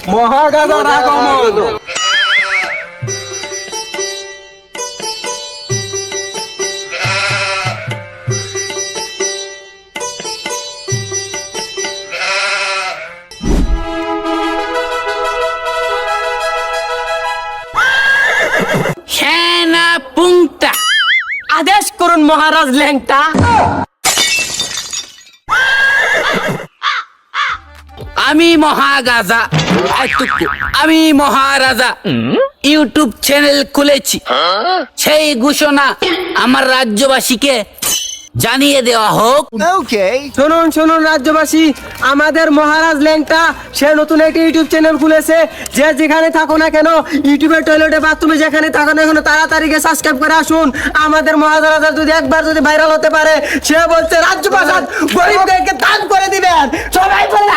মহাগাজার আগমন। সেনা পুংটা আদেশ করুন মহারাজ ল্যাংটা। আমি মহাগাজা আমি মহারাজা ইউটিউব চ্যানেল খুলেছি, সেই ঘোষণা আমার রাজ্যবাসীকে জানিয়ে দেওয়া হোক। শুনুন শুনুন রাজ্যবাসী, আমাদের মহারাজ ল্যাংটা সে নতুন একটি ইউটিউব চ্যানেল খুলেছে। যে যেখানে থাকো না কেন, ইউটিউবের টয়লেটে বাথরুমে যেখানে থাকো না কেন, তাড়াতাড়ি গিয়ে সাবস্ক্রাইব করে আসুন। আমাদের মহারাজা যদি একবার যদি ভাইরাল হতে পারে, সে বলছে রাজ্যপ্রাসাদ গরিবদেরকে দান করে দিবেন। সবাই বলে